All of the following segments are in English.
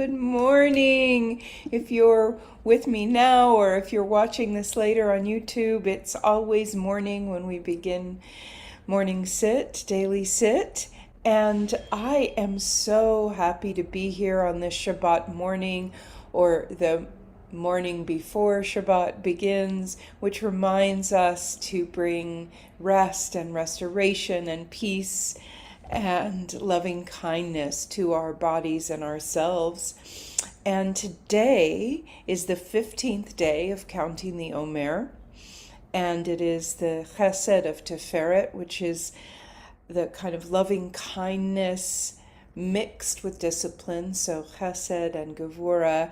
Good morning. If you're with me now or if you're watching this later on YouTube, it's always morning when we begin morning sit, daily sit. And I am so happy to be here on this Shabbat morning, or the morning before Shabbat begins, which reminds us to bring rest and restoration and peace and loving kindness to our bodies and ourselves. And today is the 15th day of counting the Omer, and it is the Chesed of Tiferet, which is the kind of loving kindness mixed with discipline. So Chesed and Gevura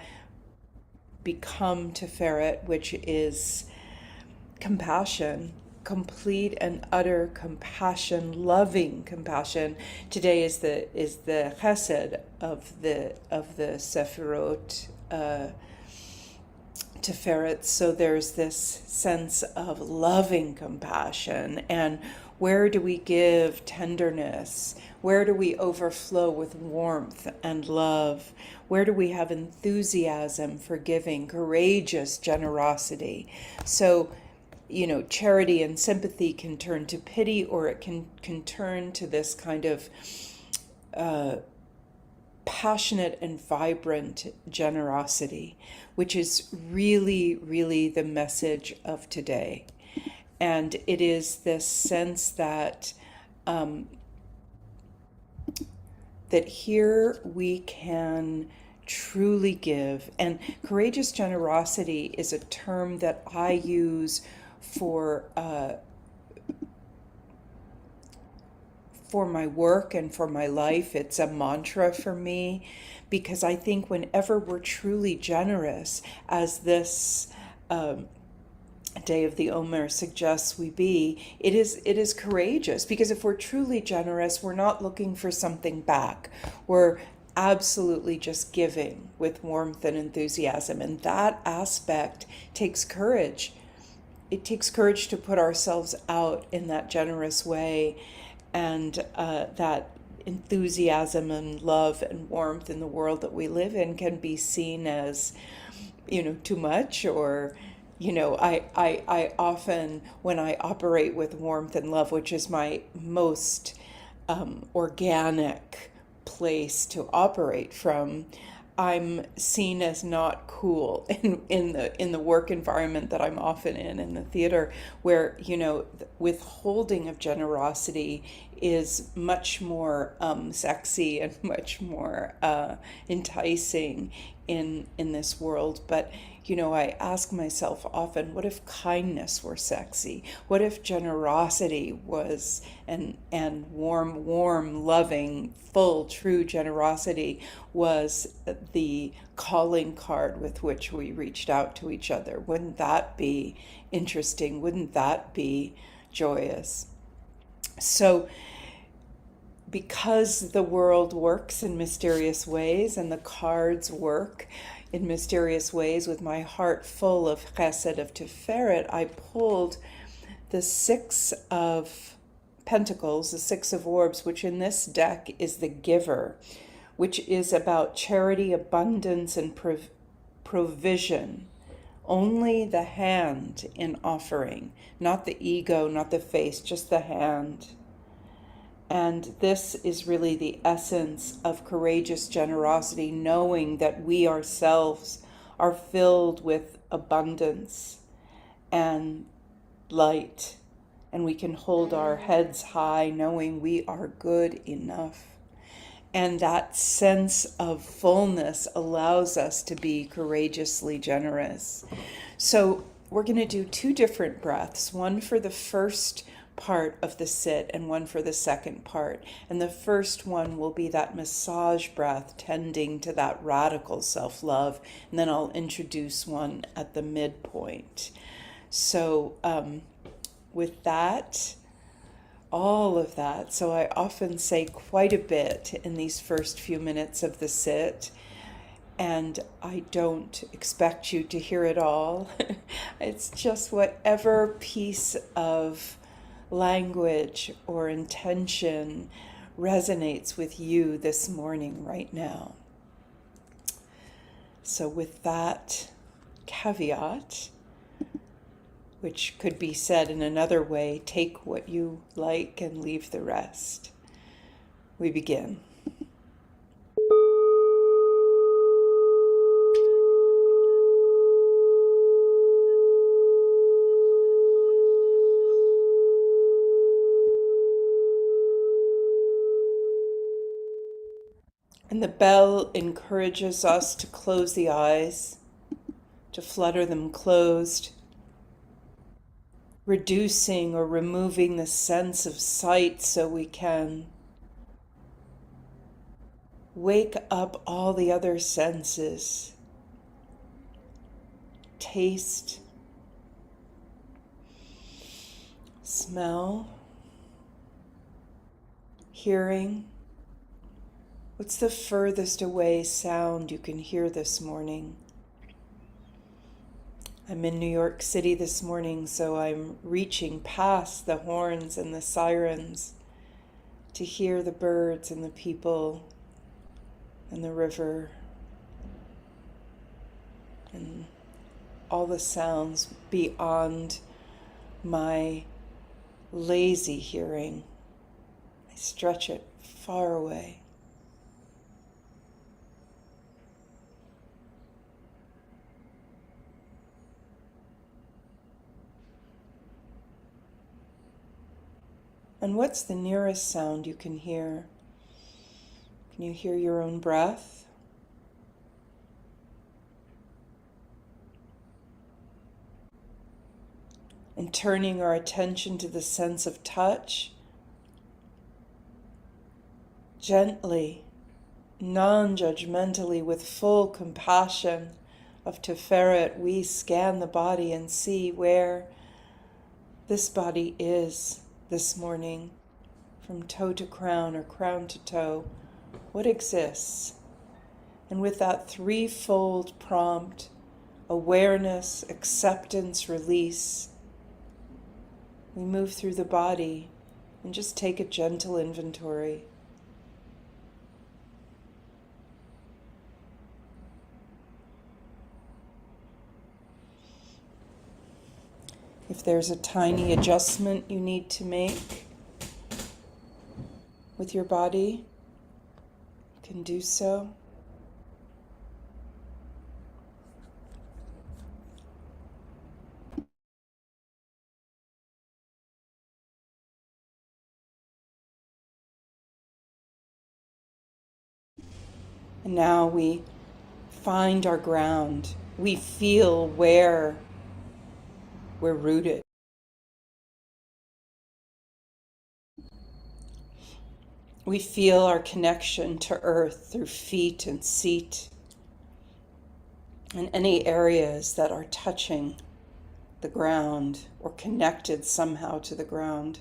become Tiferet, which is compassion, complete and utter compassion, loving compassion. Today is the Chesed of the Sefirot Tiferet. So there's this sense of loving compassion. And where do we give tenderness? Where do we overflow with warmth and love? Where do we have enthusiasm for giving, courageous generosity? So, charity and sympathy can turn to pity, or it can turn to this kind of passionate and vibrant generosity, which is really, really the message of today. And it is this sense that that here we can truly give. And courageous generosity is a term that I use for my work and for my life. It's a mantra for me, because I think whenever we're truly generous, as this Day of the Omer suggests we be, it is courageous, because if we're truly generous, we're not looking for something back. We're absolutely just giving with warmth and enthusiasm, and that aspect takes courage. It takes courage to put ourselves out in that generous way, and that enthusiasm and love and warmth in the world that we live in can be seen as, too much, or I often, when I operate with warmth and love, which is my most organic place to operate from, I'm seen as not cool in the work environment that I'm often in the theater, where withholding of generosity is much more sexy and much more enticing in this world. But I ask myself often, what if kindness were sexy? What if generosity was, and warm, loving, full, true generosity was the calling card with which we reached out to each other? Wouldn't that be interesting? Wouldn't that be joyous? So, because the world works in mysterious ways and the cards work in mysterious ways, with my heart full of Chesed of Tiferet, I pulled the Six of Pentacles, the Six of Orbs, which in this deck is the giver, which is about charity, abundance, and provision. Only the hand in offering, not the ego, not the face, just the hand. And this is really the essence of courageous generosity, knowing that we ourselves are filled with abundance and light, and we can hold our heads high knowing we are good enough. And that sense of fullness allows us to be courageously generous. So we're going to do two different breaths, one for the first part of the sit and one for the second part. And the first one will be that massage breath, tending to that radical self-love, and then I'll introduce one at the midpoint. So with that, all of that, so I often say quite a bit in these first few minutes of the sit, and I don't expect you to hear it all. It's just whatever piece of language or intention resonates with you this morning, right now. So with that caveat, which could be said in another way, take what you like and leave the rest, we begin. And the bell encourages us to close the eyes, to flutter them closed, reducing or removing the sense of sight so we can wake up all the other senses. Taste, smell, hearing. What's the furthest away sound you can hear this morning? I'm in New York City this morning, so I'm reaching past the horns and the sirens to hear the birds and the people and the river and all the sounds beyond my lazy hearing. I stretch it far away. And what's the nearest sound you can hear? Can you hear your own breath? And turning our attention to the sense of touch, gently, non-judgmentally, with full compassion of Tiferet, we scan the body and see where this body is this morning, from toe to crown or crown to toe, what exists. And with that threefold prompt, awareness, acceptance, release, we move through the body and just take a gentle inventory. If there's a tiny adjustment you need to make with your body, you can do so. And now we find our ground. We feel where we're rooted. We feel our connection to earth through feet and seat, and any areas that are touching the ground or connected somehow to the ground.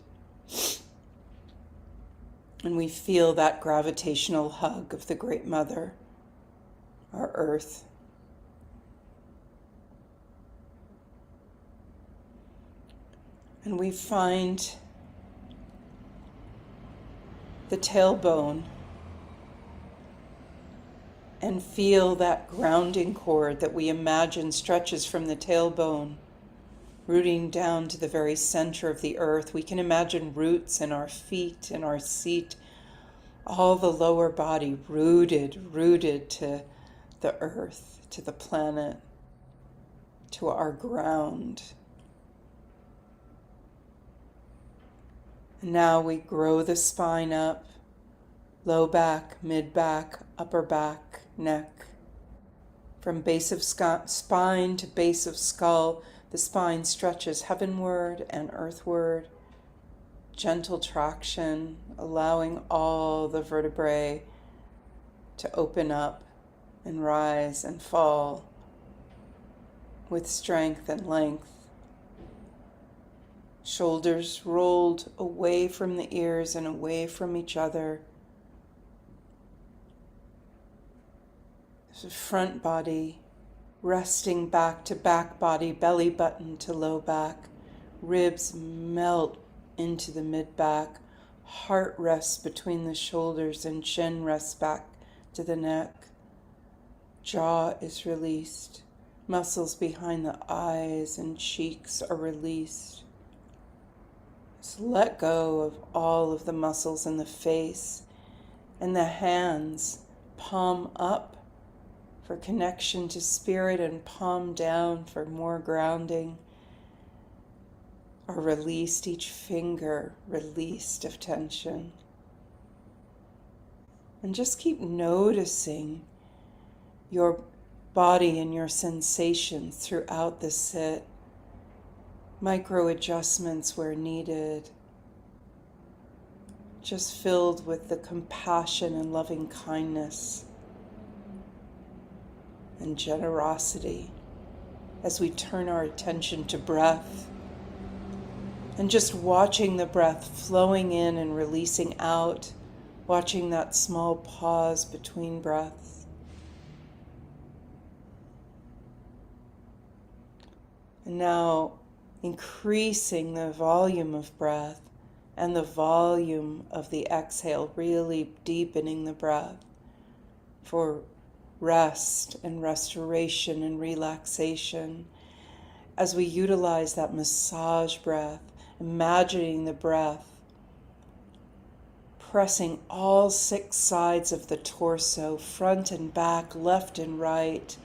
And we feel that gravitational hug of the Great Mother, our earth. And we find the tailbone and feel that grounding cord that we imagine stretches from the tailbone, rooting down to the very center of the earth. We can imagine roots in our feet, in our seat, all the lower body rooted to the earth, to the planet, to our ground. And now we grow the spine up, low back, mid back, upper back, neck. From base of spine to base of skull, the spine stretches heavenward and earthward. Gentle traction, allowing all the vertebrae to open up and rise and fall with strength and length. Shoulders rolled away from the ears and away from each other. The front body resting back to back body, belly button to low back. Ribs melt into the mid back. Heart rests between the shoulders and chin rests back to the neck. Jaw is released. Muscles behind the eyes and cheeks are released. Just let go of all of the muscles in the face, and the hands, palm up for connection to spirit and palm down for more grounding, are released, each finger released of tension. And just keep noticing your body and your sensations throughout the sit. Micro adjustments where needed. Just filled with the compassion and loving kindness and generosity as we turn our attention to breath. And just watching the breath flowing in and releasing out, watching that small pause between breaths. And now increasing the volume of breath and the volume of the exhale, really deepening the breath for rest and restoration and relaxation. As we utilize that massage breath, imagining the breath pressing all 6 sides of the torso, front and back, left and right,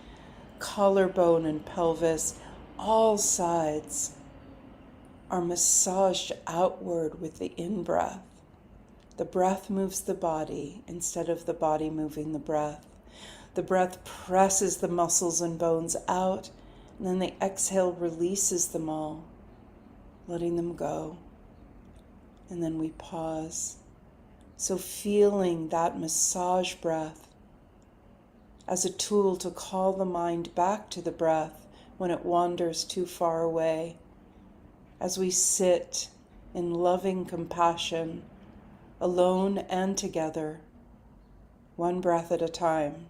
collarbone and pelvis, all sides are massaged outward with the in-breath. The breath moves the body instead of the body moving the breath. The breath presses the muscles and bones out, and then the exhale releases them all, letting them go. And then we pause. So feeling that massage breath as a tool to call the mind back to the breath when it wanders too far away, as we sit in loving compassion, alone and together, one breath at a time.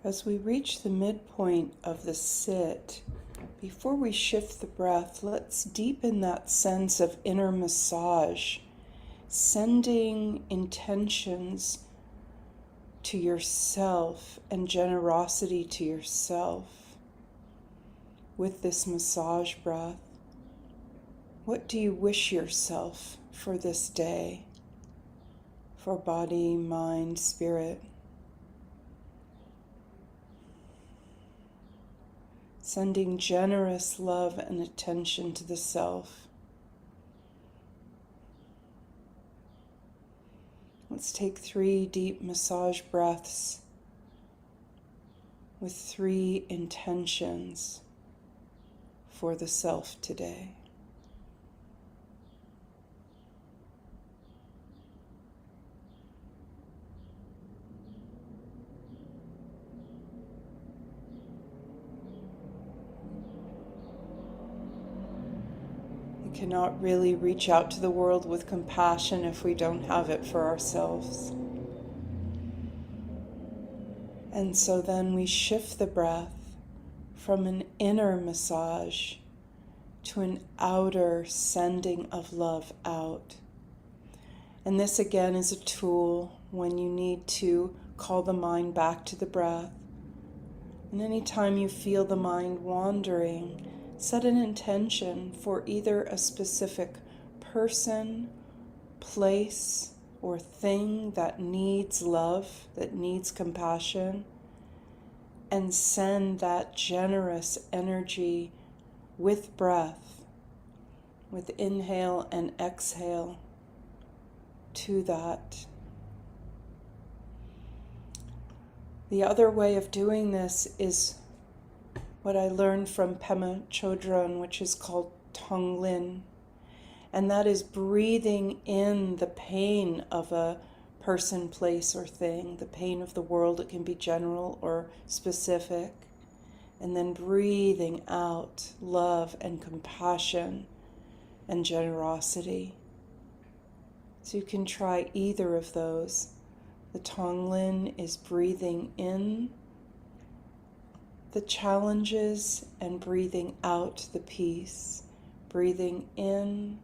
As we reach the midpoint of the sit, before we shift the breath, let's deepen that sense of inner massage, sending intentions to yourself and generosity to yourself with this massage breath. What do you wish yourself for this day, for body, mind, spirit? Sending generous love and attention to the self. Let's take 3 deep massage breaths with 3 intentions for the self today. We cannot really reach out to the world with compassion if we don't have it for ourselves. And so then we shift the breath from an inner massage to an outer sending of love out. And this again is a tool when you need to call the mind back to the breath. And anytime you feel the mind wandering, set an intention for either a specific person, place, or thing that needs love, that needs compassion, and send that generous energy with breath, with inhale and exhale to that. The other way of doing this is what I learned from Pema Chodron, which is called Tonglen. And that is breathing in the pain of a person, place, or thing, the pain of the world. It can be general or specific. And then breathing out love and compassion and generosity. So you can try either of those. The Tonglen is breathing in the challenges and breathing out the peace. Breathing in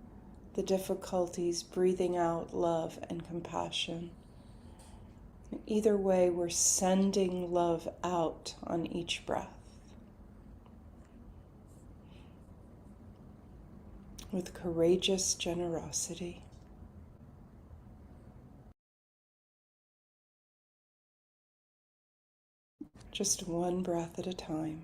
the difficulties, breathing out love and compassion. Either way, we're sending love out on each breath with courageous generosity. Just one breath at a time.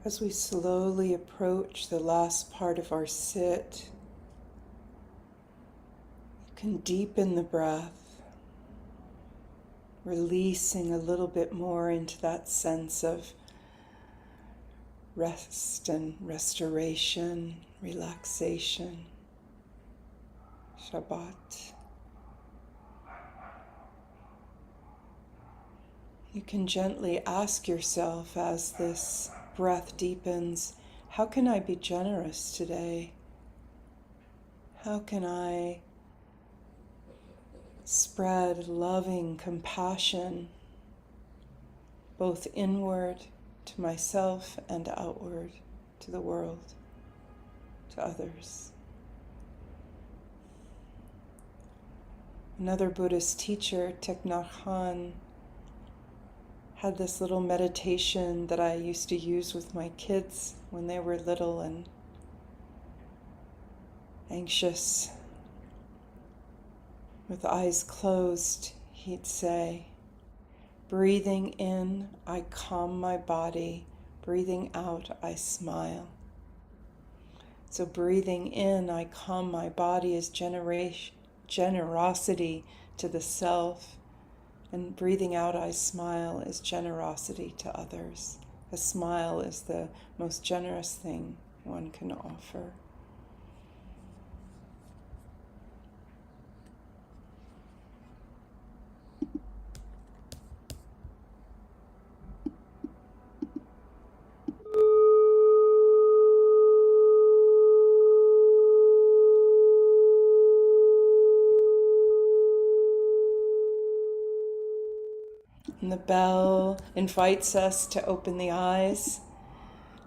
As we slowly approach the last part of our sit, you can deepen the breath, releasing a little bit more into that sense of rest and restoration, relaxation, Shabbat. You can gently ask yourself as this breath deepens, how can I be generous today? How can I spread loving compassion both inward to myself and outward to the world, to others? Another Buddhist teacher, Thich Nhat Hanh, had this little meditation that I used to use with my kids when they were little and anxious. With eyes closed, he'd say, breathing in, I calm my body. Breathing out, I smile. So breathing in, I calm my body is generosity to the self. And breathing out, I smile is generosity to others. A smile is the most generous thing one can offer. And the bell invites us to open the eyes,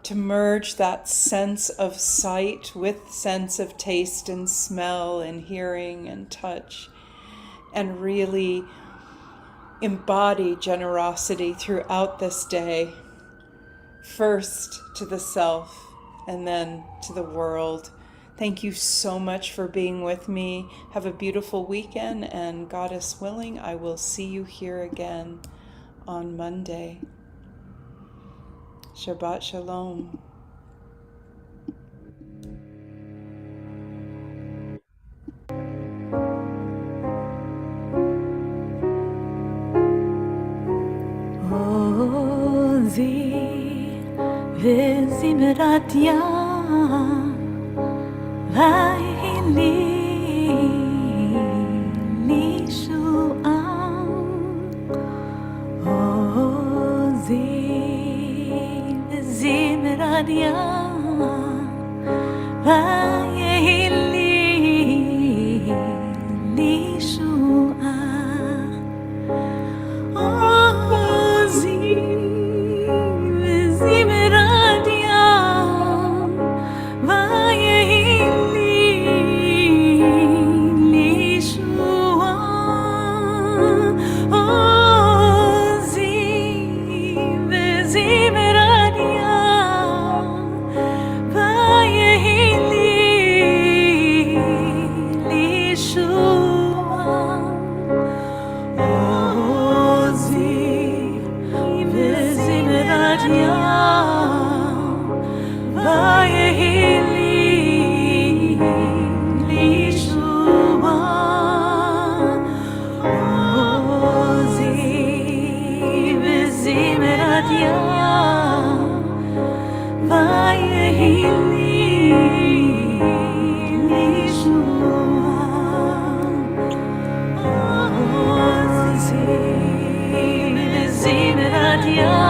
to merge that sense of sight with sense of taste and smell and hearing and touch, and really embody generosity throughout this day, first to the self and then to the world. Thank you so much for being with me. Have a beautiful weekend, and Goddess willing, I will see you here again on Monday. Shabbat Shalom. Ozi vezimratia vaili lishua Ozi vezimratia vaili lishua Yeah.